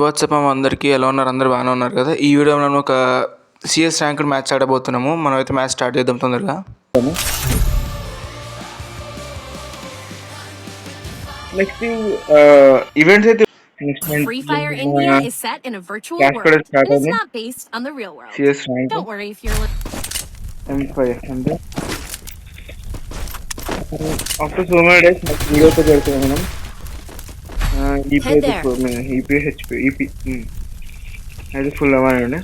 WhatsApp అందరికీ ఎలా ఉన్నారు? అందరూ బాగానే ఉన్నారు కదా. ఈ వీడియోలో మనం ఒక సిఎస్ ర్యాంక్డ్ మ్యాచ్ ఆడబోతున్నాము. మనం అయితే మ్యాచ్ స్టార్ట్ చేద్దాం తొందరగా. నెక్స్ట్ ఈవెంట్స్ అయితే Free Fire India is set in a virtual world. It is not based on the real world. CS rank Don't worry if you're M5 అంటే after so many days next వీడియోతో పెడుతున్నాం మనం. EP అయితే full అవ్వాలండి.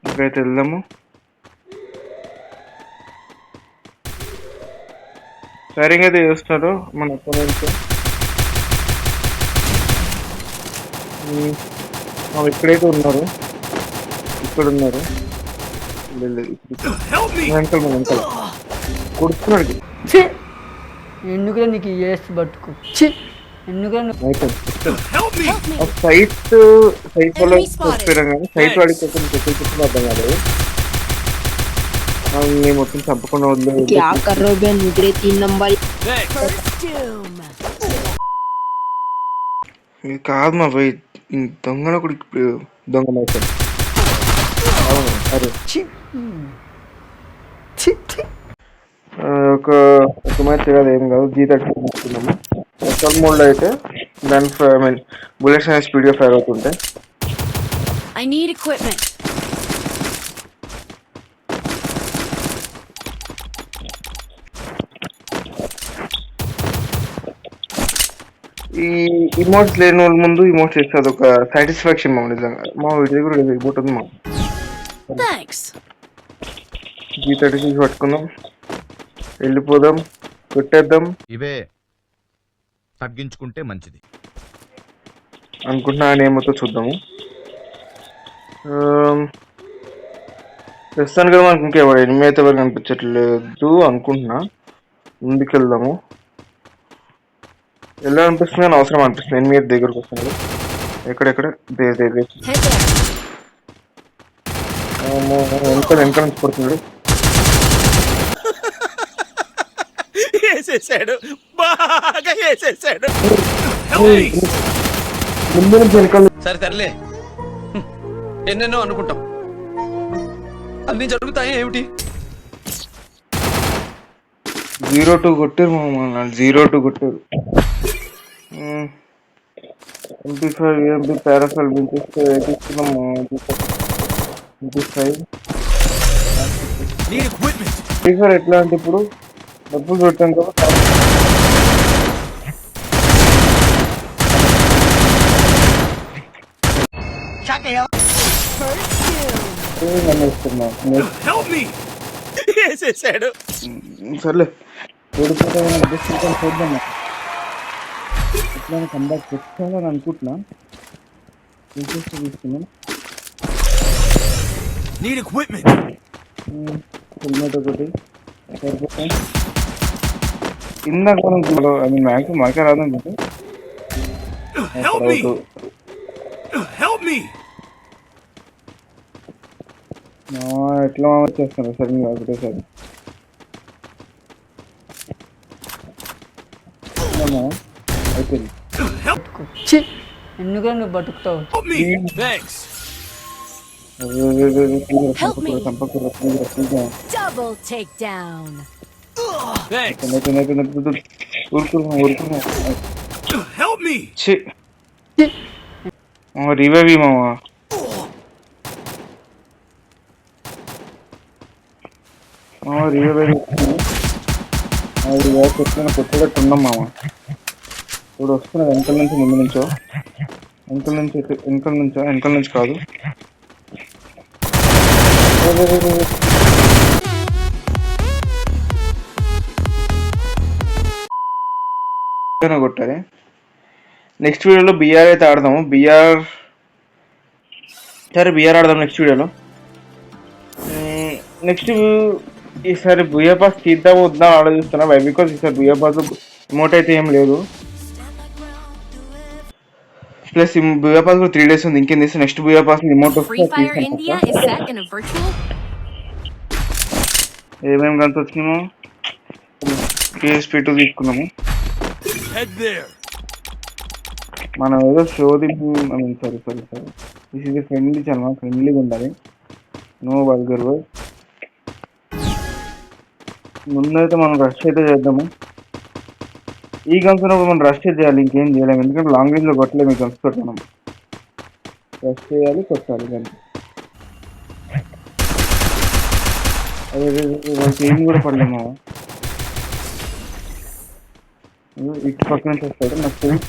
ఇక్కడైతే వెళ్దాము. Firing అయితే చేస్తున్నారు మన అపోనెంట్స్. ఇక్కడైతే ఉన్నారు, ఇక్కడ ఉన్నారు. వెనకాల కొడుతున్నాడు. ఎందుకురా నీకు ఏస్ పట్టుకు ఎందుకురా సైట్ వాళ్ళు చెప్పారు కానీ సైట్ వాడికి చెప్పిన అర్థం కాదు. మేము మొత్తం చంపకుండా వదిలేదు. ఇది కాదు మా పోయి దొంగన కూడా దొంగ మ్యాచ్. అరే ఒక మ్యాచ్ కాదు, ఏం కాదు. G30 ఎస్ఎల్ మోడ్లో అయితే దాని బుల్లెట్స్ అనేది స్పీడ్గా ఫైర్ అవుతుంటాయి. I need equipment. ఈ ఇమోట్స్ లేని వాళ్ళ ముందు ఇమోట్స్ చేస్తే అదొక సాటిస్ఫాక్షన్ మా నిజంగా. మా వీటి కూడా రిపోర్ట్ ఉంది మా. G36 పట్టుకుందాం, వెళ్ళిపోదాం, కొట్టేద్దాం. ఇవే తగ్గించుకుంటే మంచిది అనుకుంటున్నా. ఏమవుతో చూద్దాము. ప్రస్తుతానికి కదా మనకి ఇంకెవరు ఎనిమిది అయితే ఎవరు కనిపించట్లేదు అనుకుంటున్నా. ముందుకెళ్దాము. ఎలా అనిపిస్తుంది అని అవసరం అనిపిస్తుంది. ఎనిమిది దగ్గరకు వస్తుంది. ఎక్కడెక్కడ వెనక నుంచి పడుతున్నాడు. ముందు నుంచి వెనకాల సరే తరలే, ఎన్నెన్నో అనుకుంటాం, అన్ని జరుగుతాయి ఏమిటి. 02 కొట్టారు మా. 02 కొట్టారు. MP5 MP పారాఫల్ పెంచేస్తే తీసుకున్నాము. MP5 ఎట్లా అంటే ఇప్పుడు డబ్బులు పెట్టాం కదా. సర్లే చూద్దాం. ఎట్లా కంబ్యాక్ తెచ్చుకోవాలని అనుకుంటున్నా. ఇంట్రెస్ట్ తీసుకున్నాం. హెల్మెట్ ఒకటి సరిపోతాం. ఇందాక మ్యాక్సిమం మాకే రాదంటే ఎట్లా చేస్తాను సరే ఒకటేసారి. అయిపోయింది. ఎందుకురా నువ్వు బతుకుతావు. రివైవ్ మామా. రివైవ్ కొట్టేటట్టు ఉన్నాం మామ. ఇప్పుడు వస్తున్నా వెనకాల నుంచి ముందు నుంచో, వెనకాల నుంచి కాదు. కొట్టాలి. నెక్స్ట్ వీడియోలో బిఆర్ అయితే ఆడదాము. బిఆర్ ఆడదాం నెక్స్ట్ వీడియోలో. నెక్స్ట్ ఈసారి బుయా పాస్ తీద్దాం వద్దాం ఆలోచిస్తున్నా. బికాస్ ఈసారి బుయా పాస్ ఇమోట్ అయితే ఏం లేదు. ప్లస్ బుయా పాస్ కూడా 3 days ఉంది. ఇంకేం చేస్తే నెక్స్ట్ బుయా పాస్ ఇమోట్ ఏమేమి గంత వచ్చినామో PSP2 తీసుకున్నాము. మనం ఏదో షోది సారీ సారీ సారీ దిస్ ఇది ఫ్రెండ్లీ ఛానల్, ఫ్రెండ్లీగా ఉండాలి, నో వల్గర్ వర్డ్. ముందైతే మనం రష్ అయితే చేద్దాము. ఈ గన్స్ ఉన్నప్పుడు మనం రష్ చేయాలి, ఇంకేం చేయలేము, ఎందుకంటే లాంగ్ రేంజ్లో కొట్టలేము. ఈ గన్స్ తోటి మనం రష్ చేయాలి, కొట్టాలి గన్స్. అదే వాళ్ళకి ఏం కూడా పడలేము. ఇటు పక్క నుంచి వస్తాడు నాకు ఫ్రెండ్స్.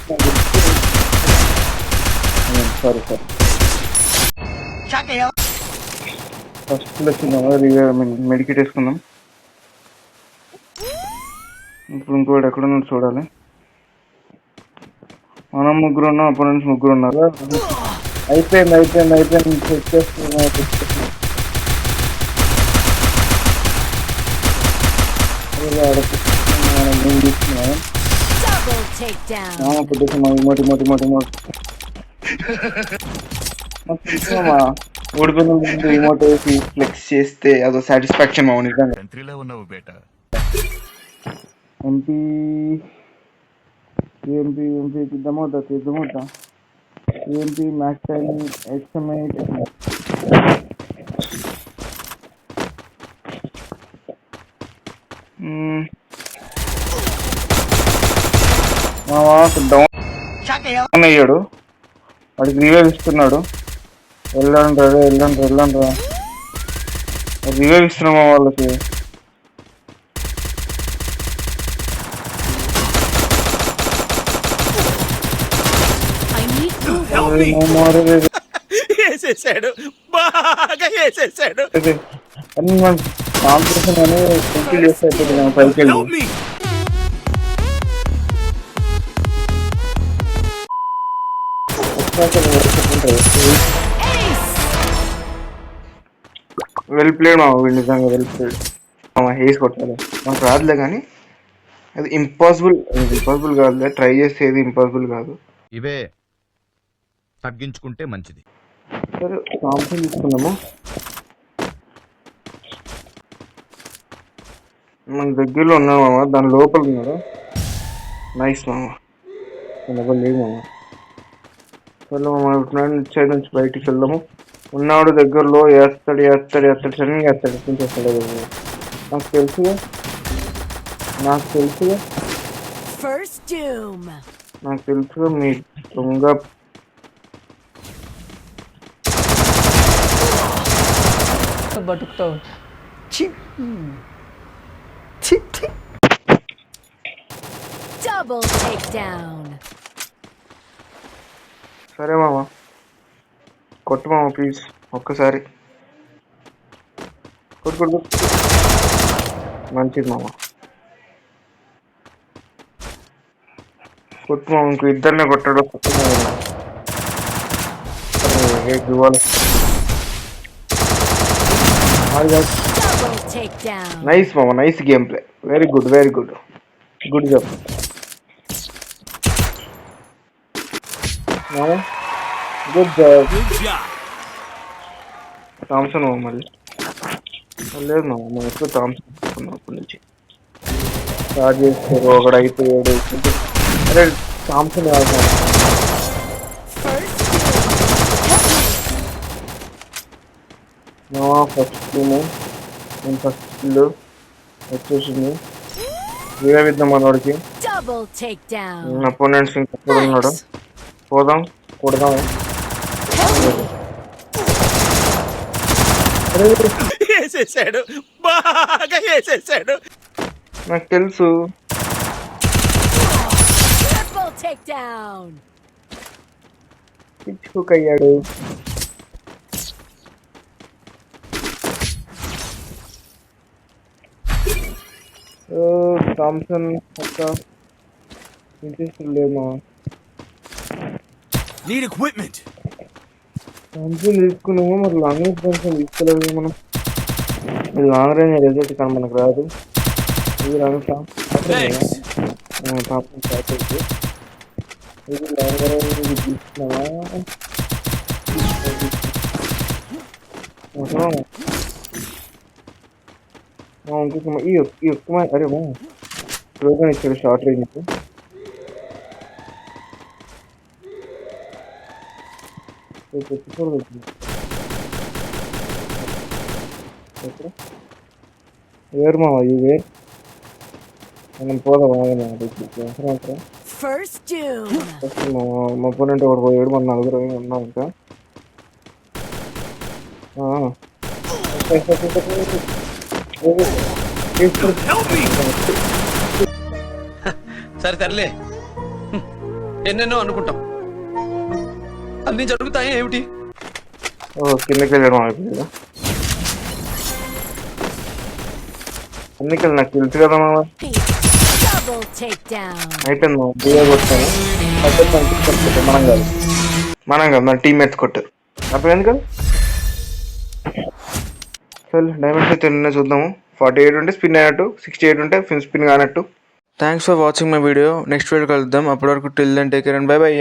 సారీ సారీ ఫస్ట్ వచ్చిందామా మెడికేట్ వేసుకుందాం. ఇప్పుడు ఇంకోటి ఎక్కడ ఉన్నాడు చూడాలి. మనం ముగ్గురు ఉన్నాం, అపోనెంట్స్ ముగ్గురు ఉన్నారు. అయిపోయింది అయిపోయింది అయిపోయింది చెక్ చేస్తున్నా. Double takedown. ఓడిపోయిన ముందు రిమోట్ వేసి ఫ్లెక్స్ చేస్తే అదో సాటిస్ఫాక్షన్ మా నిజంగా. కంట్రీలో ఉన్నావు బేటా. ఎంపీ ఎంపీ ఎంపీ తీద్దామవుతా తీద్దామవుతా ఎంపీ మ్యాక్స్ టైం ఎక్స్ఎంఐట్ డౌన్ అయ్యాడు, వాడికి రివైవ్ ఇస్తున్నాడు. వెళ్ళండి రా వెళ్ళండి వెళ్ళండి రా, రివైవ్ ఇస్తున్నామా వాళ్ళకి. I need proof. వేసేసాడు, బాగా వేసేసాడు. అని మనం కాంపిటీషన్ అనేది ఫుల్ఫిల్ చేస్తే అయిపోతుంది మనం పైకి వెళ్ళి. వెల్ ప్లేడ్ మా నిజంగా వెల్ ప్లేడ్. హేస్ కొట్టాలి మనకు రాదులే, కానీ అది ఇంపాసిబుల్ కాదులే, ట్రై చేసేది ఇంపాసిబుల్ కాదు. ఇవే తగ్గించుకుంటే మంచిది. సరే థామ్సన్ తీసుకున్నాము. మన దగ్గరలో ఉన్నాం మామ, దాని లోపల ఉన్నాడు. నైస్ మామ, ఎవరు లేదు మామ. సరే మామ ఇటు సైడ్ నుంచి బయటికి వెళ్దాము. ఉన్నాడు దగ్గరలో, వేస్తాడు వేస్తాడు వేస్తాడు సడన్గా వేస్తాడు, పించేస్తాడు. నాకు తెలుసుగా నాకు తెలుసుగా First doom. నాకు తెలుసుగా మీ దొంగ. బతుకుతావు. ఛీ ఛీ ఛీ. Double takedown. సరే మామ కొట్టు మామ ప్లీజ్ ఒక్కసారి కొట్టు కొట్టు. మంచిది మామ, కొట్టు మామ. ఇంకో ఇద్దరినే కొట్టాడు. Double takedown. నైస్ మామ, nice game play, very good very good, good job మామ, గుడ్ జాబ్. థామ్సన్ మామ మళ్ళీ లేదు మామ, మనం ఎక్కువ థామ్సన్ తీసుకున్నాం అప్పటి నుంచి. స్టార్ట్ చేస్తారు ఒకడు అయిపోయాడు. అరే థామ్సన్ కాదు ఫస్ట్ నేను ఫస్ట్ వచ్చేసింది. విద్దాం మనవాడికి. Double takedown. అపోనెంట్స్ ఇంకొకడు ఉన్నాడు, పోదాం కొడదాం. వేసేసాడు, బాగా వేసేసాడు. నాకు తెలుసు. Triple takedown. పిచ్చుకు అయ్యాడు. థామ్సన్ ఒక్క ఇంట్రెస్ట్ లేదు. Need equipment. థామ్సన్ తీసుకున్నాము, మరి లాంగ్ రేంజ్ థామ్సన్ తీసుకోలేదు మనం. ఇది లాంగ్ రేంజ్ రిజల్ట్ కానీ మనకు రాదు. ఇది లాంగ్ థామ్సన్ ప్యాకేజ్. ఇది లాంగ్ రేంజ్ తీసుకున్నావా? ఇంకొక ఈ ఒక్క అరే మా స్లోగా ఇచ్చాడు షార్ట్ రేంజ్. వేరు మామ ఇవే మనం పోదాం అవసరం First doom. మా పొన్నంటే ఒకటి పోయాడు మన నలుగురు ఉన్నాం ఇంకా సరే సర్లే ఎన్నెన్నో అనుకుంటాం అన్ని జరుగుతాయి ఏమిటి కిందకి వెళ్ళాడు మా ఇప్పుడు అన్నికలు నాకు తెలుసు కదా మామ Double takedown. అయిపోయింది మామ బియ్య కొట్టాను మనం కాదు మన టీమ్మేట్స్ కొట్టారు అర్థమైంది కదా సరే డైమండ్స్ అయితే ఎన్నో చూద్దాము 48 ఉంటే స్పిన్ అయినట్టు 68 ఉంటే స్పిన్ కానట్టు thanks for watching my video next video కలుద్దాం అప్పటి వరకు till then take care and bye by.